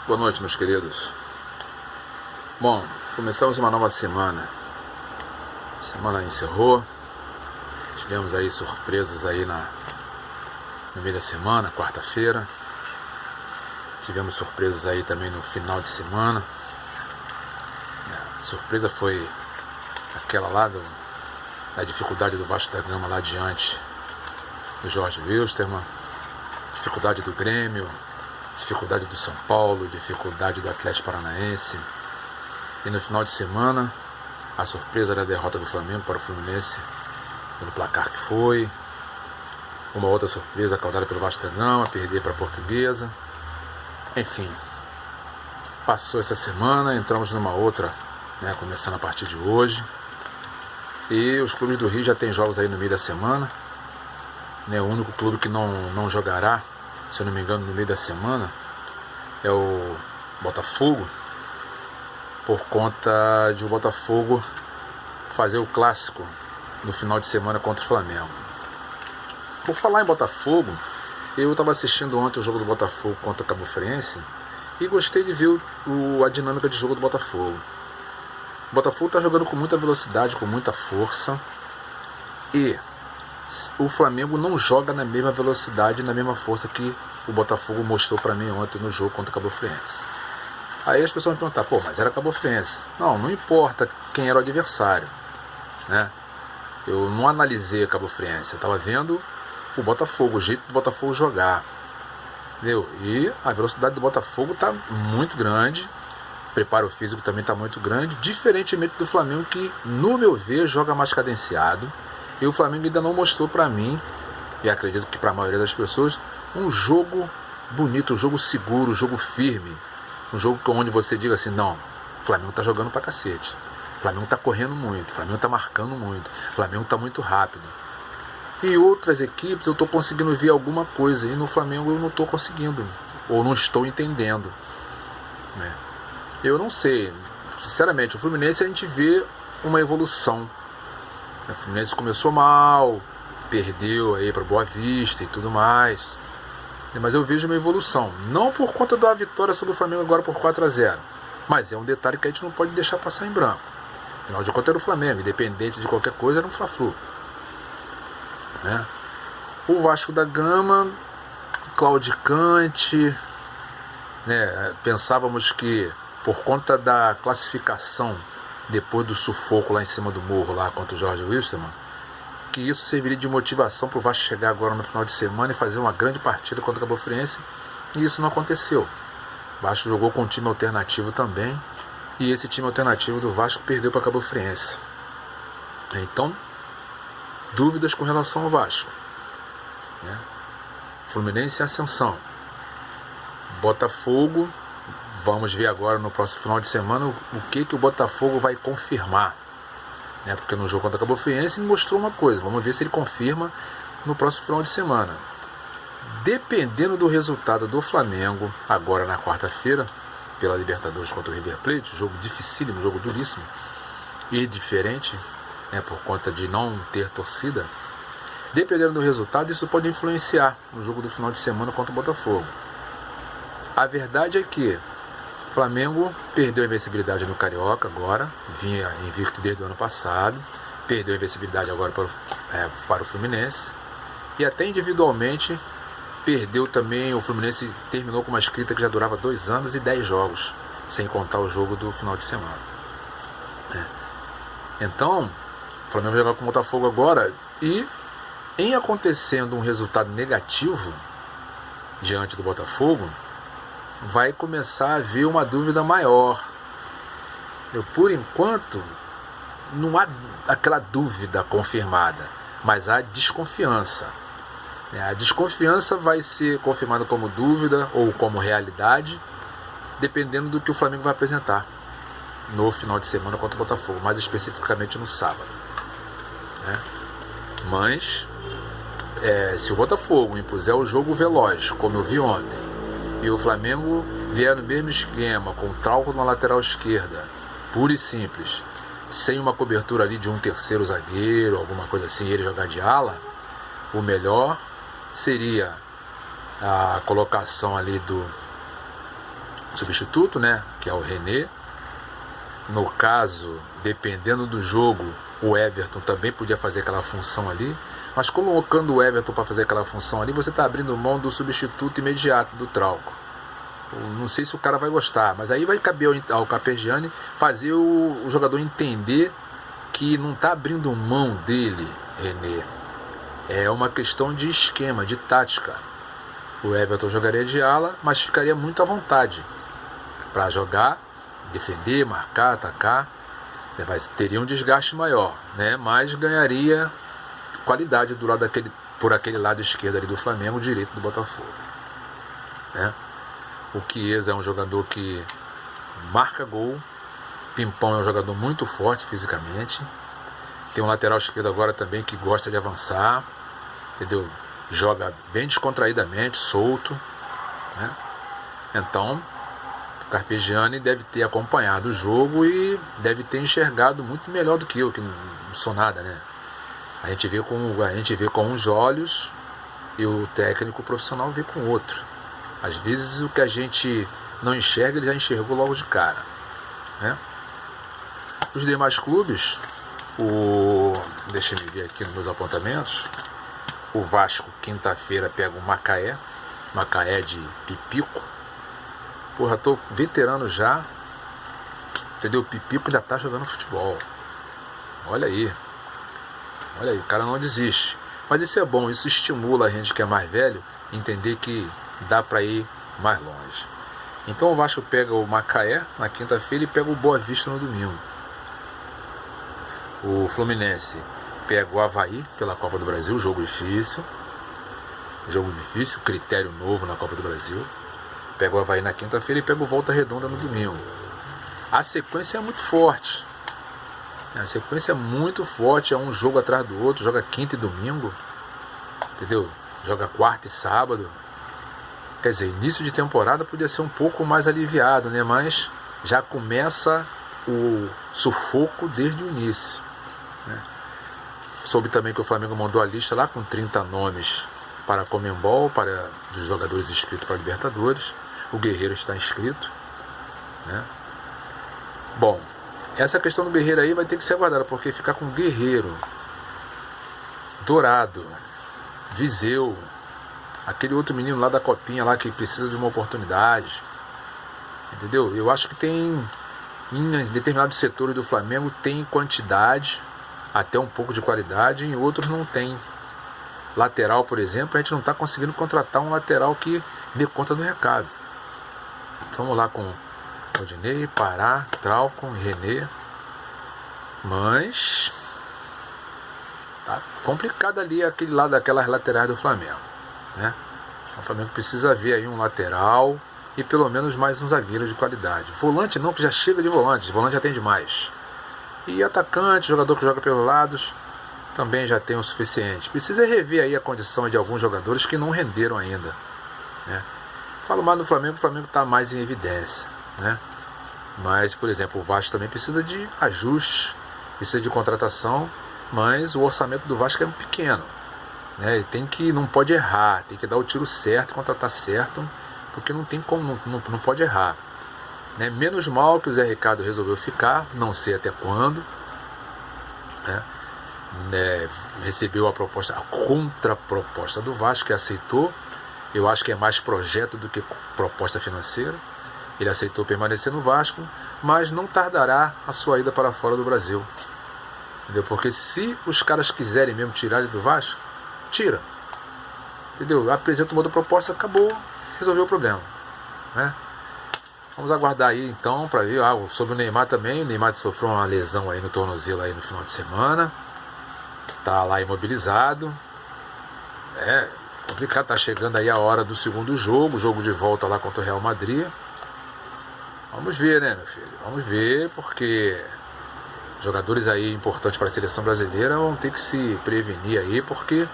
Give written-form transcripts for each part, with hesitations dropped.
Boa noite, meus queridos. Bom, começamos uma nova semana. A semana encerrou. Tivemos aí surpresas aí no meio da semana, quarta-feira. Tivemos surpresas aí também no final de semana. A surpresa foi aquela lá da dificuldade do Vasco da Gama lá diante do Jorge Wilstermann, dificuldade do Grêmio, dificuldade do São Paulo, dificuldade do Atlético Paranaense. E no final de semana, a surpresa era a derrota do Flamengo para o Fluminense, pelo placar que foi. Uma outra surpresa causada pelo Vasco da Gama, perder para a Portuguesa. Enfim, passou essa semana, entramos numa outra, começando a partir de hoje. E os clubes do Rio já tem jogos aí no meio da semana. O único clube que não jogará, se eu não me engano, no meio da semana é o Botafogo, por conta de o Botafogo fazer o clássico no final de semana contra o Flamengo. Por falar em Botafogo, eu estava assistindo ontem o jogo do Botafogo contra o Cabo Friense e gostei de ver a dinâmica de jogo do Botafogo. O Botafogo está jogando com muita velocidade, com muita força, e o Flamengo não joga na mesma velocidade, na mesma força que o Botafogo mostrou para mim ontem no jogo contra o Cabo Friense. Aí as pessoas vão perguntar, mas era Cabo Friense. Não importa quem era o adversário, Eu não analisei Cabo Friense, eu estava vendo o Botafogo, o jeito do Botafogo jogar, entendeu? E a velocidade do Botafogo está muito grande, o preparo físico também está muito grande, diferentemente do Flamengo, que, no meu ver, joga mais cadenciado. E o Flamengo ainda não mostrou para mim, e acredito que para a maioria das pessoas, um jogo bonito, um jogo seguro, um jogo firme, um jogo onde você diga assim, não, o Flamengo está jogando pra cacete, o Flamengo está correndo muito, o Flamengo está marcando muito, o Flamengo está muito rápido. Em outras equipes eu estou conseguindo ver alguma coisa, e no Flamengo eu não estou conseguindo, ou não estou entendendo. Eu não sei, sinceramente, o Fluminense a gente vê uma evolução. O Fluminense começou mal, perdeu aí para Boa Vista e tudo mais, mas eu vejo uma evolução, não por conta da vitória sobre o Flamengo agora por 4-0, mas é um detalhe que a gente não pode deixar passar em branco. Afinal de contas era o Flamengo, independente de qualquer coisa, era um Fla-Flu. O Vasco da Gama, claudicante, pensávamos que por conta da classificação depois do sufoco lá em cima do morro, lá contra o Jorge Wilstermann, que isso serviria de motivação para o Vasco chegar agora no final de semana e fazer uma grande partida contra o Cabo Friense, e isso não aconteceu. O Vasco jogou com um time alternativo também, e esse time alternativo do Vasco perdeu para o Cabo Friense. Então, dúvidas com relação ao Vasco. Fluminense em ascensão. Botafogo, vamos ver agora no próximo final de semana o que o Botafogo vai confirmar. Porque no jogo contra o Cabo Friense ele mostrou uma coisa. Vamos ver se ele confirma no próximo final de semana. Dependendo do resultado do Flamengo, agora na quarta-feira, pela Libertadores contra o River Plate, jogo dificílimo, jogo duríssimo e diferente, por conta de não ter torcida. Dependendo do resultado, isso pode influenciar no jogo do final de semana contra o Botafogo. A verdade é que o Flamengo perdeu a invencibilidade no Carioca agora, vinha invicto desde o ano passado, perdeu a invencibilidade agora para o Fluminense, e até individualmente perdeu também. O Fluminense terminou com uma escrita que já durava 2 anos e 10 jogos, sem contar o jogo do final de semana. Então, o Flamengo vai jogar com o Botafogo agora, e em acontecendo um resultado negativo diante do Botafogo, vai começar a haver uma dúvida maior. Por enquanto, não há aquela dúvida confirmada, mas há desconfiança. A desconfiança vai ser confirmada como dúvida ou como realidade, dependendo do que o Flamengo vai apresentar no final de semana contra o Botafogo, mais especificamente no sábado. Mas, se o Botafogo impuser o jogo veloz, como eu vi ontem, e o Flamengo vier no mesmo esquema, com Trauco na lateral esquerda, puro e simples, sem uma cobertura ali de um terceiro zagueiro, alguma coisa assim, ele jogar de ala, o melhor seria a colocação ali substituto, né, que é o René. No caso, dependendo do jogo, o Everton também podia fazer aquela função ali, mas colocando o Everton para fazer aquela função ali, você está abrindo mão do substituto imediato do Trauco. Não sei se o cara vai gostar, mas aí vai caber ao Carpegiani fazer o jogador entender que não está abrindo mão dele, René. É uma questão de esquema, de tática. O Everton jogaria de ala, mas ficaria muito à vontade para jogar, defender, marcar, atacar. Teria um desgaste maior, né? Mas ganharia qualidade do lado por aquele lado esquerdo ali do Flamengo, direito do Botafogo, né? O Chiesa é um jogador que marca gol. Pimpão é um jogador muito forte fisicamente. Tem um lateral esquerdo agora também que gosta de avançar, entendeu? Joga bem descontraídamente, solto, né? Então, o Carpegiani deve ter acompanhado o jogo e deve ter enxergado muito melhor do que eu, que não sou nada, né? A gente vê com uns olhos e o técnico profissional vê com outro. Às vezes o que a gente não enxerga, ele já enxergou logo de cara, né? Os demais clubes, deixa eu ver aqui nos meus apontamentos. O Vasco, quinta-feira, pega o Macaé de Pipico. Porra, tô veterano já, entendeu? O Pipico ainda tá jogando futebol. Olha aí, o cara não desiste. Mas isso é bom, isso estimula a gente que é mais velho entender que dá para ir mais longe. Então o Vasco pega o Macaé na quinta-feira e pega o Boa Vista no domingo. O Fluminense pega o Avaí pela Copa do Brasil, jogo difícil, critério novo na Copa do Brasil. Pega o Avaí na quinta-feira e pega o Volta Redonda no domingo. A sequência é muito forte. É um jogo atrás do outro, joga quinta e domingo, entendeu? Joga quarta e sábado. Quer dizer, início de temporada podia ser um pouco mais aliviado, né? Mas já começa o sufoco desde o início, né? Soube também que o Flamengo mandou a lista lá com 30 nomes para a Conmebol, para os jogadores inscritos para a Libertadores. O Guerreiro está inscrito, né? Bom, essa questão do Guerreiro aí vai ter que ser aguardada, porque ficar com Guerreiro, Dourado, Viseu, aquele outro menino lá da Copinha lá que precisa de uma oportunidade, entendeu? Eu acho que tem, em determinados setores do Flamengo, tem quantidade, até um pouco de qualidade, em outros não tem. Lateral, por exemplo, a gente não está conseguindo contratar um lateral que dê conta do recado. Vamos lá com Rodinei, Pará, Trauco, René. Mas tá complicado ali aquele lado daquelas laterais do Flamengo, né? O Flamengo precisa ver aí um lateral e pelo menos mais um zagueiro de qualidade. Volante não, que já chega de volante já tem demais. E atacante, jogador que joga pelos lados, também já tem o suficiente. Precisa rever aí a condição de alguns jogadores que não renderam ainda, né? Falo mais no Flamengo, o Flamengo está mais em evidência, né? Mas, por exemplo, o Vasco também precisa de ajuste, precisa de contratação, mas o orçamento do Vasco é pequeno, né? Ele não pode errar, tem que dar o tiro certo, contratar certo, porque não tem como, não pode errar, né? Menos mal que o Zé Ricardo resolveu ficar, não sei até quando, né? Recebeu a contraproposta do Vasco, que aceitou. Eu acho que é mais projeto do que proposta financeira. Ele aceitou permanecer no Vasco, mas não tardará a sua ida para fora do Brasil, entendeu? Porque se os caras quiserem mesmo tirar ele do Vasco, tira, entendeu? Apresenta uma outra proposta, acabou, resolveu o problema, né? Vamos aguardar aí então para ver sobre o Neymar também. O Neymar sofreu uma lesão aí no tornozelo aí no final de semana, tá lá imobilizado. É complicado, tá chegando aí a hora do segundo jogo de volta lá contra o Real Madrid. Vamos ver, né, meu filho? Vamos ver, porque jogadores aí importantes para a seleção brasileira vão ter que se prevenir aí, porque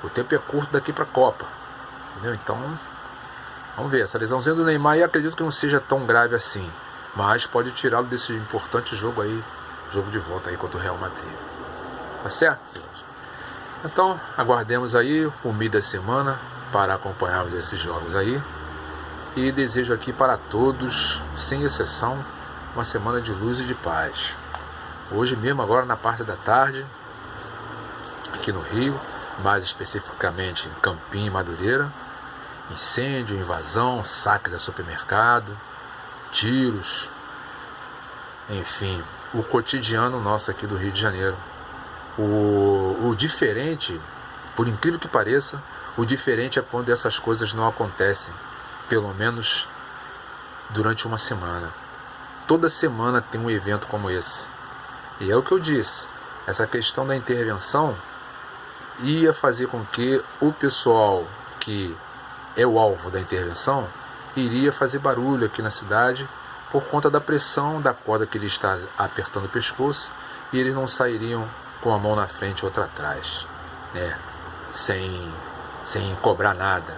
o tempo é curto daqui para a Copa, entendeu? Então, vamos ver. Essa lesãozinha do Neymar, e acredito que não seja tão grave assim, mas pode tirá-lo desse importante jogo aí, jogo de volta aí contra o Real Madrid. Tá certo, senhores? Então, aguardemos aí o meio da semana para acompanharmos esses jogos aí. e desejo aqui para todos, sem exceção, uma semana de luz e de paz. Hoje mesmo, agora na parte da tarde, aqui no Rio, mais especificamente em Campinho e Madureira, incêndio, invasão, saques a supermercado, tiros, enfim, o cotidiano nosso aqui do Rio de Janeiro. O diferente, por incrível que pareça, o diferente é quando essas coisas não acontecem, pelo menos durante uma semana. Toda semana tem um evento como esse. E é o que eu disse, essa questão da intervenção ia fazer com que o pessoal que é o alvo da intervenção iria fazer barulho aqui na cidade por conta da pressão da corda que ele está apertando o pescoço, e eles não sairiam com a mão na frente e outra atrás, né? sem cobrar nada,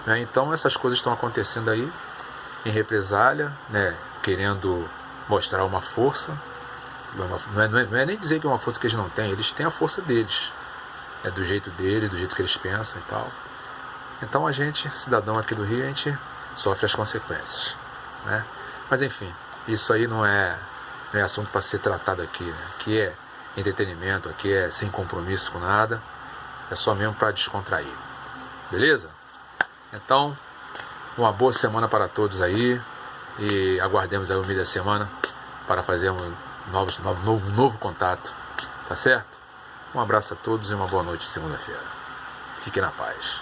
né? Então essas coisas estão acontecendo aí em represália, né? Querendo mostrar uma força, não é nem dizer que é uma força que eles não têm, eles têm a força deles, do jeito deles, do jeito que eles pensam e tal. Então a gente, cidadão aqui do Rio, a gente sofre as consequências, né? Mas enfim, isso aí não é assunto para ser tratado aqui, né? Aqui é entretenimento, aqui é sem compromisso com nada, é só mesmo para descontrair, beleza? Então, uma boa semana para todos aí, e aguardemos aí o meio da semana para fazermos um novo contato, tá certo? Um abraço a todos e uma boa noite de segunda-feira. Fiquem na paz.